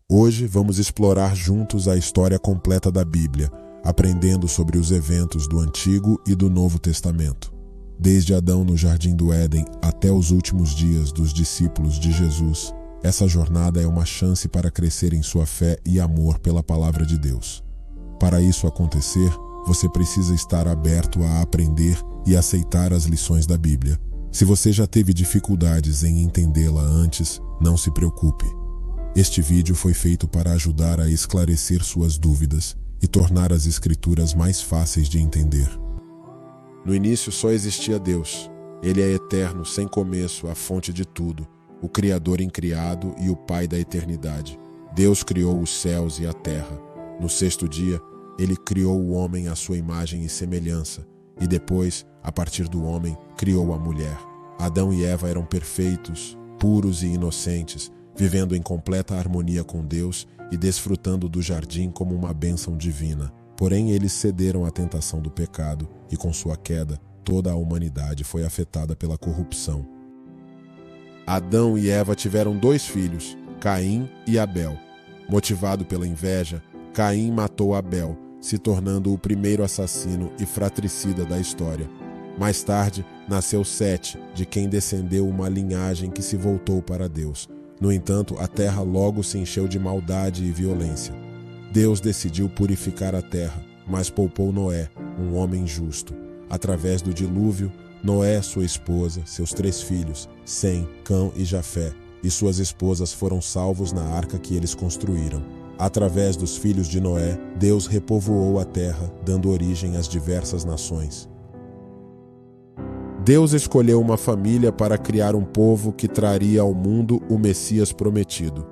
Hoje vamos explorar juntos a história completa da Bíblia, aprendendo sobre os eventos do Antigo e do Novo Testamento. Desde Adão no Jardim do Éden até os últimos dias dos discípulos de Jesus, essa jornada é uma chance para crescer em sua fé e amor pela palavra de Deus. Para isso acontecer, você precisa estar aberto a aprender e aceitar as lições da Bíblia. Se você já teve dificuldades em entendê-la antes, não se preocupe. Este vídeo foi feito para ajudar a esclarecer suas dúvidas e tornar as Escrituras mais fáceis de entender. No início só existia Deus. Ele é eterno, sem começo, a fonte de tudo, o Criador incriado e o Pai da eternidade. Deus criou os céus e a terra. No sexto dia, Ele criou o homem à sua imagem e semelhança, e depois, a partir do homem, criou a mulher. Adão e Eva eram perfeitos, puros e inocentes, vivendo em completa harmonia com Deus e desfrutando do jardim como uma bênção divina. Porém, eles cederam à tentação do pecado e, com sua queda, toda a humanidade foi afetada pela corrupção. Adão e Eva tiveram 2 filhos, Caim e Abel. Motivado pela inveja, Caim matou Abel, se tornando o primeiro assassino e fratricida da história. Mais tarde, nasceu Sete, de quem descendeu uma linhagem que se voltou para Deus. No entanto, a terra logo se encheu de maldade e violência. Deus decidiu purificar a terra, mas poupou Noé, um homem justo. Através do dilúvio, Noé, sua esposa, seus 3 filhos, Sem, Cão e Jafé, e suas esposas foram salvos na arca que eles construíram. Através dos filhos de Noé, Deus repovoou a terra, dando origem às diversas nações. Deus escolheu uma família para criar um povo que traria ao mundo o Messias prometido.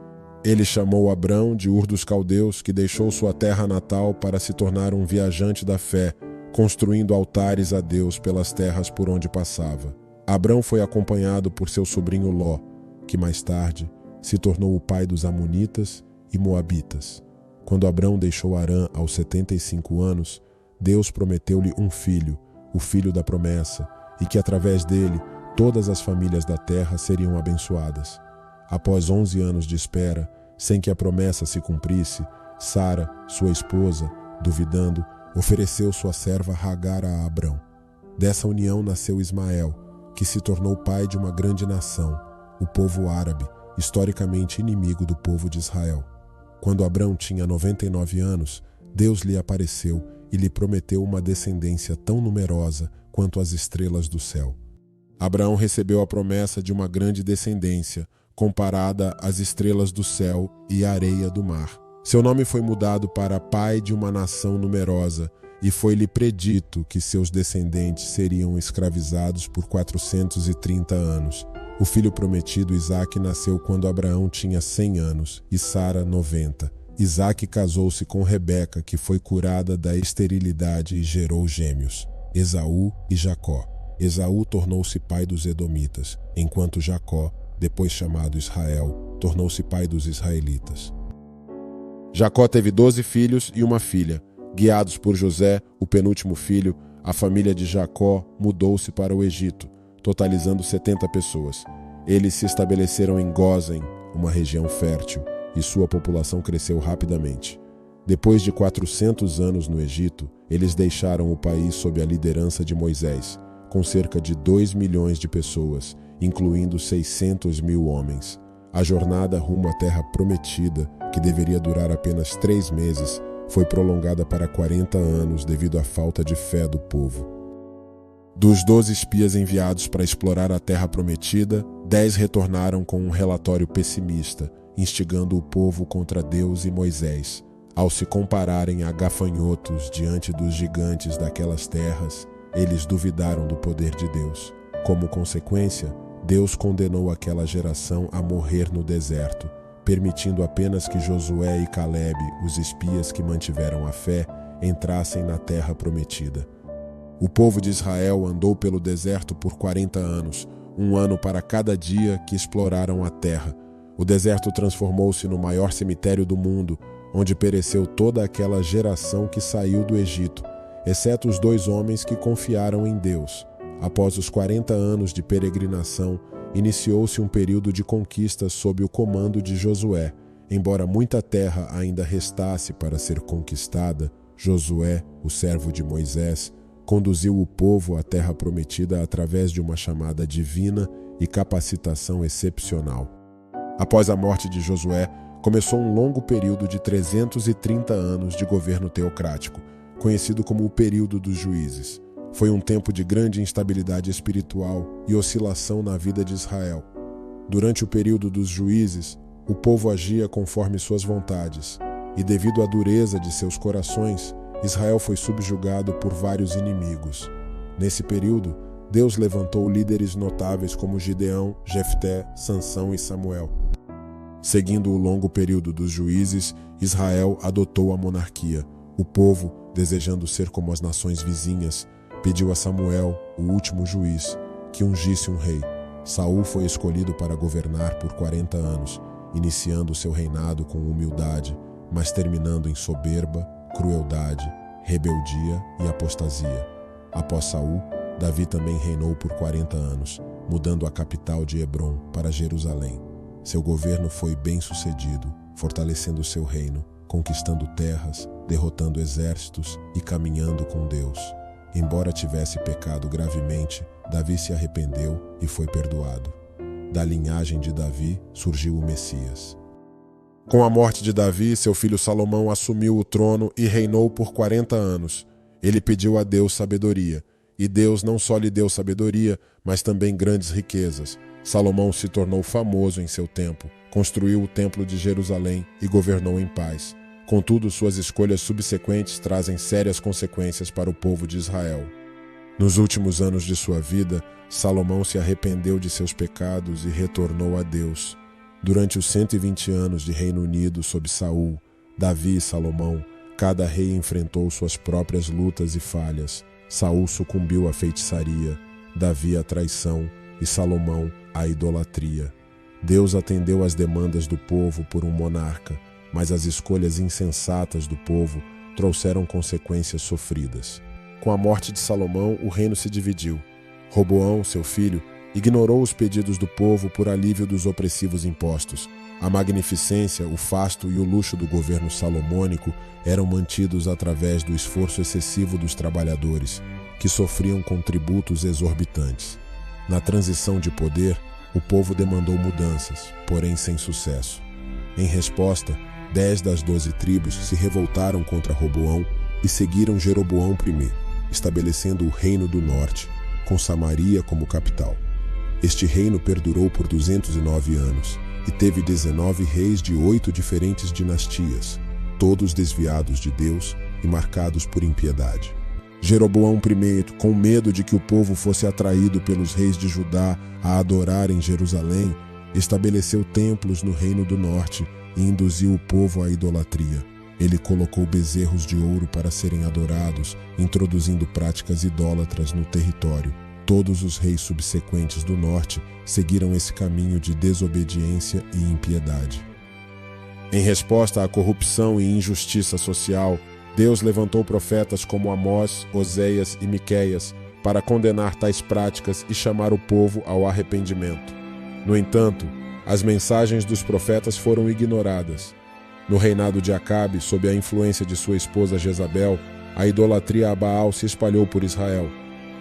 Ele chamou Abrão de Ur dos Caldeus, que deixou sua terra natal para se tornar um viajante da fé, construindo altares a Deus pelas terras por onde passava. Abrão foi acompanhado por seu sobrinho Ló, que mais tarde se tornou o pai dos Amonitas e Moabitas. Quando Abrão deixou Harã aos 75 anos, Deus prometeu-lhe um filho, o filho da promessa, e que através dele todas as famílias da terra seriam abençoadas. Após 11 anos de espera, sem que a promessa se cumprisse, Sara, sua esposa, duvidando, ofereceu sua serva Hagar a Abrão. Dessa união nasceu Ismael, que se tornou pai de uma grande nação, o povo árabe, historicamente inimigo do povo de Israel. Quando Abrão tinha 99 anos, Deus lhe apareceu e lhe prometeu uma descendência tão numerosa quanto as estrelas do céu. Abraão recebeu a promessa de uma grande descendência, comparada às estrelas do céu e à areia do mar. Seu nome foi mudado para pai de uma nação numerosa, e foi-lhe predito que seus descendentes seriam escravizados por 430 anos. O filho prometido, Isaque, nasceu quando Abraão tinha 100 anos e Sara 90. Isaque casou-se com Rebeca, que foi curada da esterilidade e gerou gêmeos, Esaú e Jacó. Esaú tornou-se pai dos Edomitas, enquanto Jacó, depois chamado Israel, tornou-se pai dos israelitas. Jacó teve 12 filhos e uma filha. Guiados por José, o penúltimo filho, a família de Jacó mudou-se para o Egito, totalizando 70 pessoas. Eles se estabeleceram em Gósen, uma região fértil, e sua população cresceu rapidamente. Depois de 400 anos no Egito, eles deixaram o país sob a liderança de Moisés, com cerca de 2 milhões de pessoas, incluindo 600 mil homens. A jornada rumo à Terra Prometida, que deveria durar apenas 3 meses, foi prolongada para 40 anos devido à falta de fé do povo. Dos 12 espias enviados para explorar a Terra Prometida, 10 retornaram com um relatório pessimista, instigando o povo contra Deus e Moisés. Ao se compararem a gafanhotos diante dos gigantes daquelas terras, eles duvidaram do poder de Deus. Como consequência, Deus condenou aquela geração a morrer no deserto, permitindo apenas que Josué e Calebe, os espias que mantiveram a fé, entrassem na Terra Prometida. O povo de Israel andou pelo deserto por 40 anos, um ano para cada dia que exploraram a terra. O deserto transformou-se no maior cemitério do mundo, onde pereceu toda aquela geração que saiu do Egito, exceto os 2 homens que confiaram em Deus. Após os 40 anos de peregrinação, iniciou-se um período de conquista sob o comando de Josué. embora muita terra ainda restasse para ser conquistada, Josué, o servo de Moisés, conduziu o povo à terra prometida através de uma chamada divina e capacitação excepcional. Após a morte de Josué, começou um longo período de 330 anos de governo teocrático, conhecido como o período dos juízes. Foi um tempo de grande instabilidade espiritual e oscilação na vida de Israel. Durante o período dos juízes, o povo agia conforme suas vontades, e devido à dureza de seus corações, Israel foi subjugado por vários inimigos. Nesse período, Deus levantou líderes notáveis como Gideão, Jefté, Sansão e Samuel. Seguindo o longo período dos juízes, Israel adotou a monarquia. O povo, desejando ser como as nações vizinhas, pediu a Samuel, o último juiz, que ungisse um rei. Saul foi escolhido para governar por 40 anos, iniciando seu reinado com humildade, mas terminando em soberba, crueldade, rebeldia e apostasia. Após Saul, Davi também reinou por 40 anos, mudando a capital de Hebrom para Jerusalém. Seu governo foi bem-sucedido, fortalecendo seu reino, conquistando terras, derrotando exércitos e caminhando com Deus. Embora tivesse pecado gravemente, Davi se arrependeu e foi perdoado. Da linhagem de Davi surgiu o Messias. Com a morte de Davi, seu filho Salomão assumiu o trono e reinou por 40 anos. Ele pediu a Deus sabedoria, e Deus não só lhe deu sabedoria, mas também grandes riquezas. Salomão se tornou famoso em seu tempo, construiu o templo de Jerusalém e governou em paz. Contudo, suas escolhas subsequentes trazem sérias consequências para o povo de Israel. Nos últimos anos de sua vida, Salomão se arrependeu de seus pecados e retornou a Deus. Durante os 120 anos de Reino Unido sob Saul, Davi e Salomão, cada rei enfrentou suas próprias lutas e falhas. Saul sucumbiu à feitiçaria, Davi à traição e Salomão à idolatria. Deus atendeu às demandas do povo por um monarca, mas as escolhas insensatas do povo trouxeram consequências sofridas. Com a morte de Salomão, o reino se dividiu. Roboão, seu filho, ignorou os pedidos do povo por alívio dos opressivos impostos. A magnificência, o fasto e o luxo do governo salomônico eram mantidos através do esforço excessivo dos trabalhadores, que sofriam com tributos exorbitantes. Na transição de poder, o povo demandou mudanças, porém sem sucesso. Em resposta, 10 das 12 tribos se revoltaram contra Roboão e seguiram Jeroboão I, estabelecendo o Reino do Norte, com Samaria como capital. Este reino perdurou por 209 anos e teve 19 reis de 8 diferentes dinastias, todos desviados de Deus e marcados por impiedade. Jeroboão I, com medo de que o povo fosse atraído pelos reis de Judá a adorar em Jerusalém, estabeleceu templos no Reino do Norte e induziu o povo à idolatria. Ele colocou bezerros de ouro para serem adorados, introduzindo práticas idólatras no território. Todos os reis subsequentes do norte seguiram esse caminho de desobediência e impiedade. Em resposta à corrupção e injustiça social, Deus levantou profetas como Amós, Oséias e Miqueias para condenar tais práticas e chamar o povo ao arrependimento. No entanto, as mensagens dos profetas foram ignoradas. No reinado de Acabe, sob a influência de sua esposa Jezabel, a idolatria a Baal se espalhou por Israel.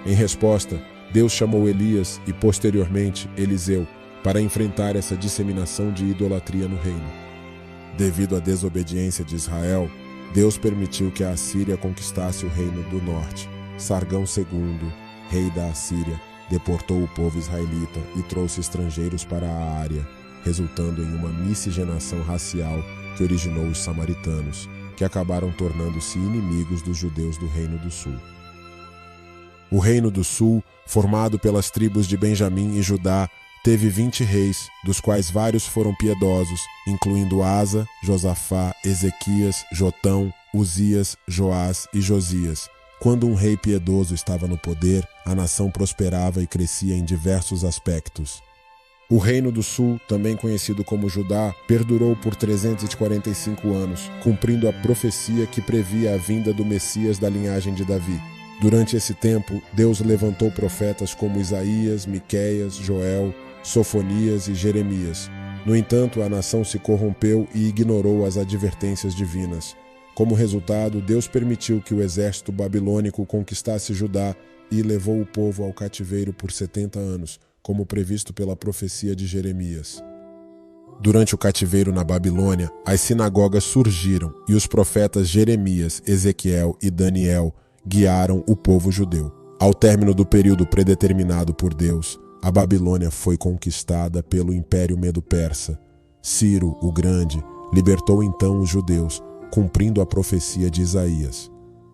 Em resposta, Deus chamou Elias e, posteriormente, Eliseu, para enfrentar essa disseminação de idolatria no reino. Devido à desobediência de Israel, Deus permitiu que a Assíria conquistasse o reino do norte. Sargão II, rei da Assíria, deportou o povo israelita e trouxe estrangeiros para a área, resultando em uma miscigenação racial que originou os samaritanos, que acabaram tornando-se inimigos dos judeus do Reino do Sul. O Reino do Sul, formado pelas tribos de Benjamim e Judá, teve 20 reis, dos quais vários foram piedosos, incluindo Asa, Josafá, Ezequias, Jotão, Uzias, Joás e Josias. Quando um rei piedoso estava no poder, a nação prosperava e crescia em diversos aspectos. O Reino do Sul, também conhecido como Judá, perdurou por 345 anos, cumprindo a profecia que previa a vinda do Messias da linhagem de Davi. Durante esse tempo, Deus levantou profetas como Isaías, Miqueias, Joel, Sofonias e Jeremias. No entanto, a nação se corrompeu e ignorou as advertências divinas. Como resultado, Deus permitiu que o exército babilônico conquistasse Judá e levou o povo ao cativeiro por 70 anos, como previsto pela profecia de Jeremias. Durante o cativeiro na Babilônia, as sinagogas surgiram e os profetas Jeremias, Ezequiel e Daniel guiaram o povo judeu. Ao término do período predeterminado por Deus, a Babilônia foi conquistada pelo Império Medo-Persa. Ciro, o Grande, libertou então os judeus, cumprindo a profecia de Isaías.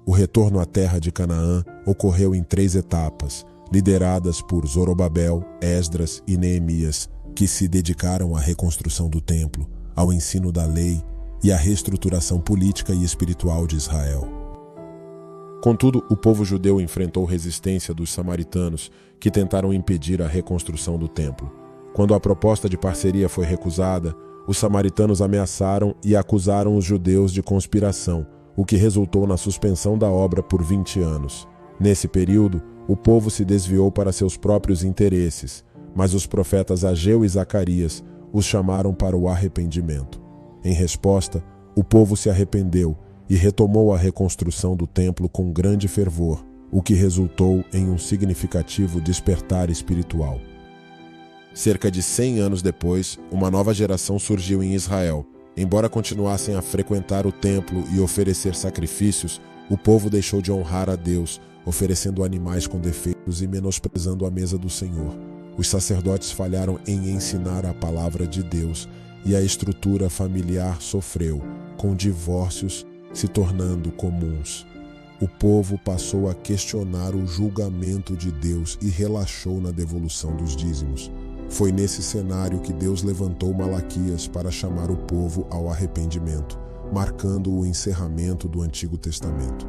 O retorno à terra de Canaã ocorreu em 3 etapas, lideradas por Zorobabel, Esdras e Neemias, que se dedicaram à reconstrução do templo, ao ensino da lei e à reestruturação política e espiritual de Israel. Contudo, o povo judeu enfrentou resistência dos samaritanos, que tentaram impedir a reconstrução do templo. Quando a proposta de parceria foi recusada, os samaritanos ameaçaram e acusaram os judeus de conspiração, o que resultou na suspensão da obra por 20 anos. Nesse período, o povo se desviou para seus próprios interesses, mas os profetas Ageu e Zacarias os chamaram para o arrependimento. Em resposta, o povo se arrependeu e retomou a reconstrução do templo com grande fervor, o que resultou em um significativo despertar espiritual. Cerca de 100 anos depois, uma nova geração surgiu em Israel. Embora continuassem a frequentar o templo e oferecer sacrifícios, o povo deixou de honrar a Deus, oferecendo animais com defeitos e menosprezando a mesa do Senhor. Os sacerdotes falharam em ensinar a palavra de Deus e a estrutura familiar sofreu, com divórcios se tornando comuns. O povo passou a questionar o julgamento de Deus e relaxou na devolução dos dízimos. Foi nesse cenário que Deus levantou Malaquias para chamar o povo ao arrependimento, marcando o encerramento do Antigo Testamento.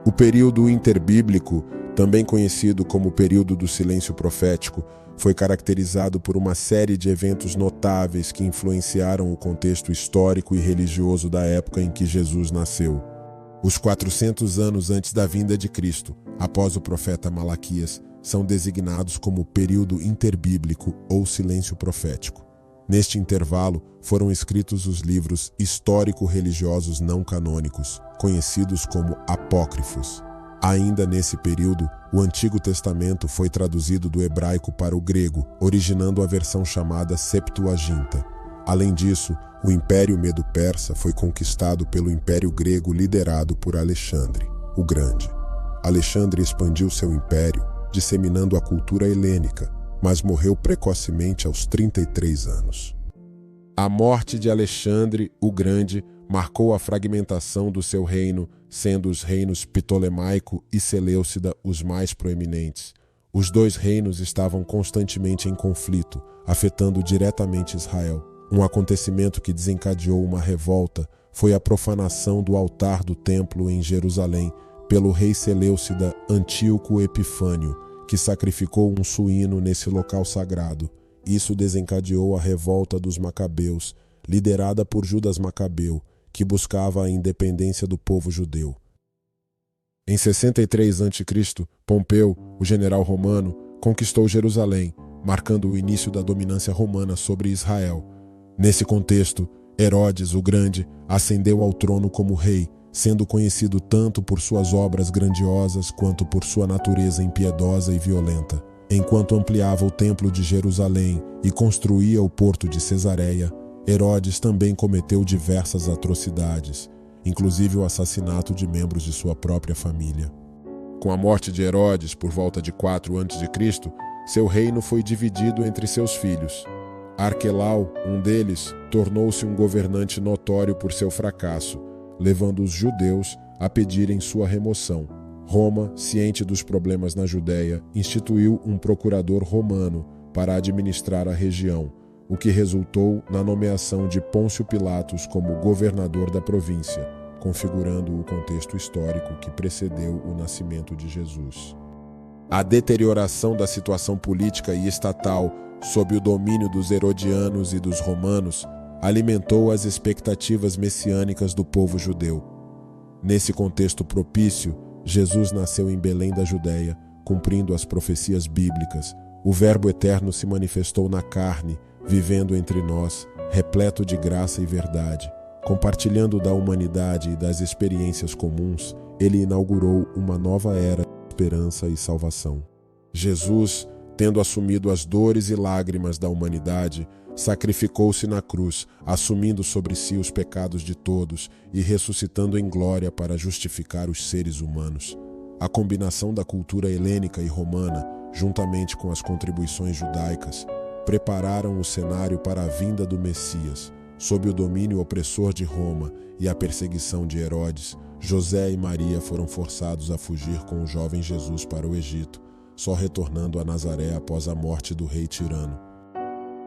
O período interbíblico, também conhecido como período do silêncio profético, foi caracterizado por uma série de eventos notáveis que influenciaram o contexto histórico e religioso da época em que Jesus nasceu. Os 400 anos antes da vinda de Cristo, após o profeta Malaquias, são designados como período interbíblico ou silêncio profético. Neste intervalo, foram escritos os livros histórico-religiosos não canônicos, conhecidos como apócrifos. Ainda nesse período, o Antigo Testamento foi traduzido do hebraico para o grego, originando a versão chamada Septuaginta. Além disso, o Império Medo-Persa foi conquistado pelo Império Grego liderado por Alexandre, o Grande. Alexandre expandiu seu império, disseminando a cultura helênica, mas morreu precocemente aos 33 anos. A morte de Alexandre, o Grande, marcou a fragmentação do seu reino, sendo os reinos Ptolemaico e Seleucida os mais proeminentes. Os dois reinos estavam constantemente em conflito, afetando diretamente Israel. Um acontecimento que desencadeou uma revolta foi a profanação do altar do templo em Jerusalém pelo rei Seleucida Antíoco Epifânio, que sacrificou um suíno nesse local sagrado. Isso desencadeou a revolta dos Macabeus, liderada por Judas Macabeu, que buscava a independência do povo judeu. Em 63 a.C., Pompeu, o general romano, conquistou Jerusalém, marcando o início da dominância romana sobre Israel. Nesse contexto, Herodes, o Grande, ascendeu ao trono como rei, sendo conhecido tanto por suas obras grandiosas quanto por sua natureza impiedosa e violenta. Enquanto ampliava o templo de Jerusalém e construía o porto de Cesareia, Herodes também cometeu diversas atrocidades, inclusive o assassinato de membros de sua própria família. Com a morte de Herodes, por volta de 4 a.C., seu reino foi dividido entre seus filhos. Arquelau, um deles, tornou-se um governante notório por seu fracasso, levando os judeus a pedirem sua remoção. Roma, ciente dos problemas na Judéia, instituiu um procurador romano para administrar a região, o que resultou na nomeação de Pôncio Pilatos como governador da província, configurando o contexto histórico que precedeu o nascimento de Jesus. A deterioração da situação política e estatal sob o domínio dos herodianos e dos romanos alimentou as expectativas messiânicas do povo judeu. Nesse contexto propício, Jesus nasceu em Belém da Judéia, cumprindo as profecias bíblicas. O Verbo eterno se manifestou na carne, vivendo entre nós, repleto de graça e verdade. Compartilhando da humanidade e das experiências comuns, ele inaugurou uma nova era de esperança e salvação. Jesus, tendo assumido as dores e lágrimas da humanidade, sacrificou-se na cruz, assumindo sobre si os pecados de todos e ressuscitando em glória para justificar os seres humanos. A combinação da cultura helênica e romana, juntamente com as contribuições judaicas, prepararam o cenário para a vinda do Messias. Sob o domínio opressor de Roma e a perseguição de Herodes, José e Maria foram forçados a fugir com o jovem Jesus para o Egito, só retornando a Nazaré após a morte do rei tirano.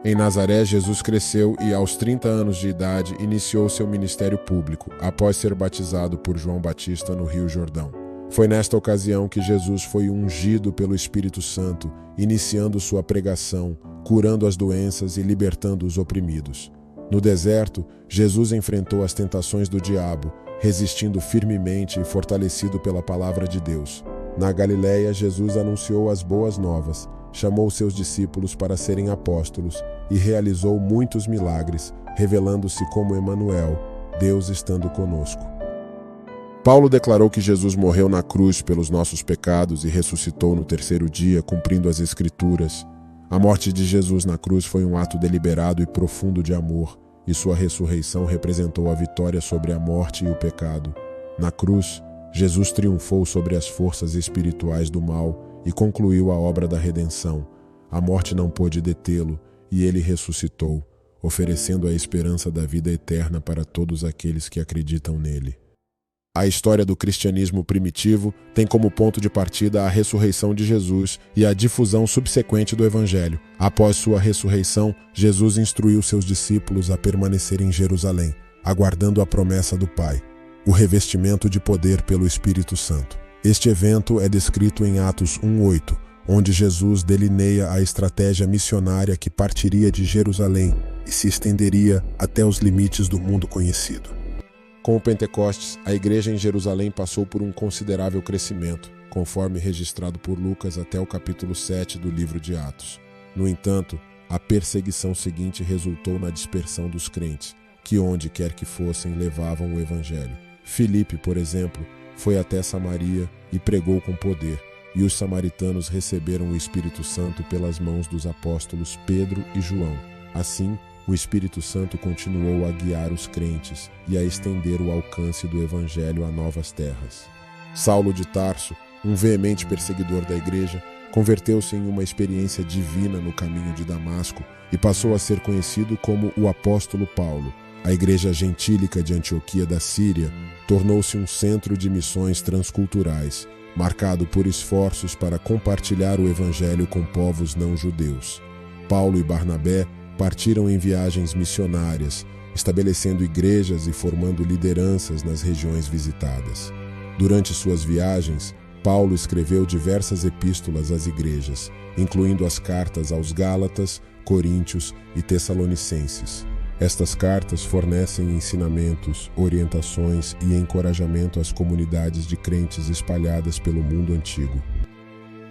Em Nazaré, Jesus cresceu e, aos 30 anos de idade, iniciou seu ministério público, após ser batizado por João Batista no Rio Jordão. Foi nesta ocasião que Jesus foi ungido pelo Espírito Santo, iniciando sua pregação, curando as doenças e libertando os oprimidos. No deserto, Jesus enfrentou as tentações do diabo, resistindo firmemente e fortalecido pela palavra de Deus. Na Galiléia, Jesus anunciou as boas novas, chamou seus discípulos para serem apóstolos e realizou muitos milagres, revelando-se como Emanuel, Deus estando conosco. Paulo declarou que Jesus morreu na cruz pelos nossos pecados e ressuscitou no terceiro dia, cumprindo as Escrituras. A morte de Jesus na cruz foi um ato deliberado e profundo de amor, e sua ressurreição representou a vitória sobre a morte e o pecado. Na cruz, Jesus triunfou sobre as forças espirituais do mal e concluiu a obra da redenção. A morte não pôde detê-lo, e ele ressuscitou, oferecendo a esperança da vida eterna para todos aqueles que acreditam nele. A história do cristianismo primitivo tem como ponto de partida a ressurreição de Jesus e a difusão subsequente do Evangelho. Após sua ressurreição, Jesus instruiu seus discípulos a permanecer em Jerusalém, aguardando a promessa do Pai, o revestimento de poder pelo Espírito Santo. Este evento é descrito em Atos 1:8, onde Jesus delineia a estratégia missionária que partiria de Jerusalém e se estenderia até os limites do mundo conhecido. Com o Pentecostes, a igreja em Jerusalém passou por um considerável crescimento, conforme registrado por Lucas até o capítulo 7 do livro de Atos. No entanto, a perseguição seguinte resultou na dispersão dos crentes, que onde quer que fossem levavam o evangelho. Filipe, por exemplo, foi até Samaria e pregou com poder, e os samaritanos receberam o Espírito Santo pelas mãos dos apóstolos Pedro e João. Assim, o Espírito Santo continuou a guiar os crentes e a estender o alcance do Evangelho a novas terras. Saulo de Tarso, um veemente perseguidor da igreja, converteu-se em uma experiência divina no caminho de Damasco e passou a ser conhecido como o apóstolo Paulo. A igreja gentílica de Antioquia da Síria tornou-se um centro de missões transculturais, marcado por esforços para compartilhar o Evangelho com povos não-judeus. Paulo e Barnabé partiram em viagens missionárias, estabelecendo igrejas e formando lideranças nas regiões visitadas. Durante suas viagens, Paulo escreveu diversas epístolas às igrejas, incluindo as cartas aos Gálatas, Coríntios e Tessalonicenses. Estas cartas fornecem ensinamentos, orientações e encorajamento às comunidades de crentes espalhadas pelo mundo antigo.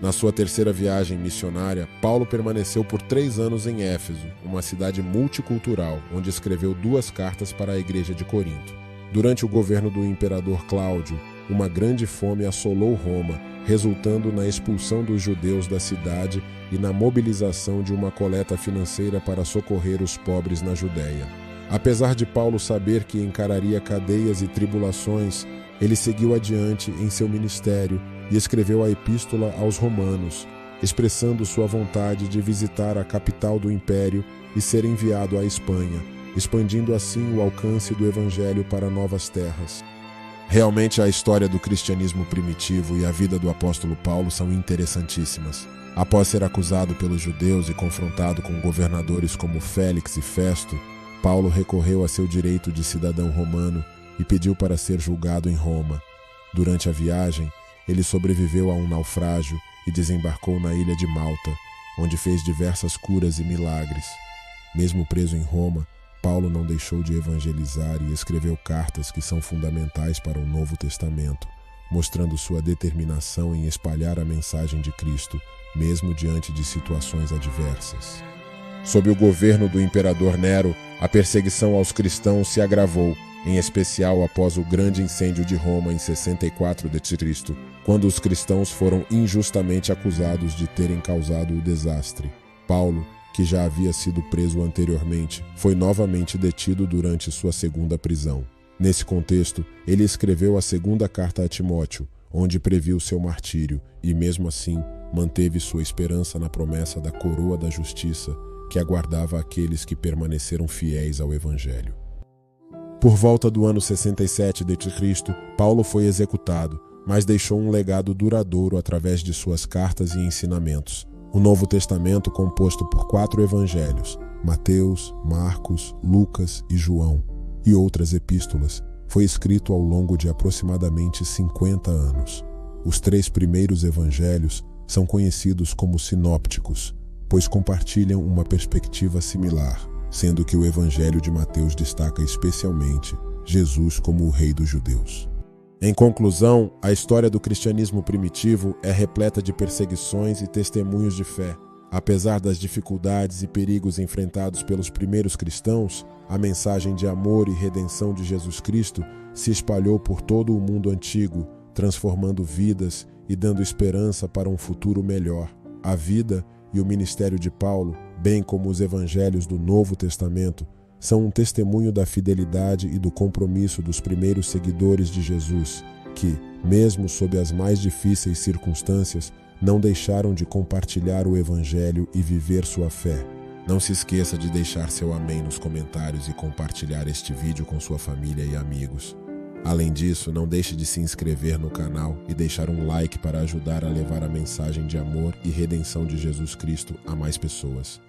Na sua terceira viagem missionária, Paulo permaneceu por 3 anos em Éfeso, uma cidade multicultural, onde escreveu 2 cartas para a igreja de Corinto. Durante o governo do imperador Cláudio, uma grande fome assolou Roma, resultando na expulsão dos judeus da cidade e na mobilização de uma coleta financeira para socorrer os pobres na Judéia. Apesar de Paulo saber que encararia cadeias e tribulações, ele seguiu adiante em seu ministério e escreveu a Epístola aos Romanos, expressando sua vontade de visitar a capital do Império e ser enviado à Espanha, expandindo assim o alcance do Evangelho para novas terras. Realmente a história do cristianismo primitivo e a vida do apóstolo Paulo são interessantíssimas. Após ser acusado pelos judeus e confrontado com governadores como Félix e Festo, Paulo recorreu a seu direito de cidadão romano e pediu para ser julgado em Roma. Durante a viagem, ele sobreviveu a um naufrágio e desembarcou na ilha de Malta, onde fez diversas curas e milagres. Mesmo preso em Roma, Paulo não deixou de evangelizar e escreveu cartas que são fundamentais para o Novo Testamento, mostrando sua determinação em espalhar a mensagem de Cristo, mesmo diante de situações adversas. Sob o governo do imperador Nero, a perseguição aos cristãos se agravou, em especial após o grande incêndio de Roma em 64 d.C., quando os cristãos foram injustamente acusados de terem causado o desastre. Paulo, que já havia sido preso anteriormente, foi novamente detido durante sua segunda prisão. Nesse contexto, ele escreveu a segunda carta a Timóteo, onde previu seu martírio e, mesmo assim, manteve sua esperança na promessa da coroa da justiça que aguardava aqueles que permaneceram fiéis ao Evangelho. Por volta do ano 67 d.C., Paulo foi executado, mas deixou um legado duradouro através de suas cartas e ensinamentos. O Novo Testamento, composto por 4 evangelhos, Mateus, Marcos, Lucas e João, e outras epístolas, foi escrito ao longo de aproximadamente 50 anos. Os 3 primeiros evangelhos são conhecidos como sinópticos, pois compartilham uma perspectiva similar, sendo que o evangelho de Mateus destaca especialmente Jesus como o Rei dos Judeus. Em conclusão, a história do cristianismo primitivo é repleta de perseguições e testemunhos de fé. Apesar das dificuldades e perigos enfrentados pelos primeiros cristãos, a mensagem de amor e redenção de Jesus Cristo se espalhou por todo o mundo antigo, transformando vidas e dando esperança para um futuro melhor. A vida e o ministério de Paulo, bem como os evangelhos do Novo Testamento, são um testemunho da fidelidade e do compromisso dos primeiros seguidores de Jesus, que, mesmo sob as mais difíceis circunstâncias, não deixaram de compartilhar o Evangelho e viver sua fé. Não se esqueça de deixar seu amém nos comentários e compartilhar este vídeo com sua família e amigos. Além disso, não deixe de se inscrever no canal e deixar um like para ajudar a levar a mensagem de amor e redenção de Jesus Cristo a mais pessoas.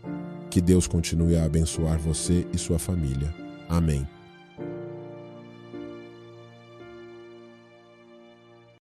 Que Deus continue a abençoar você e sua família. Amém.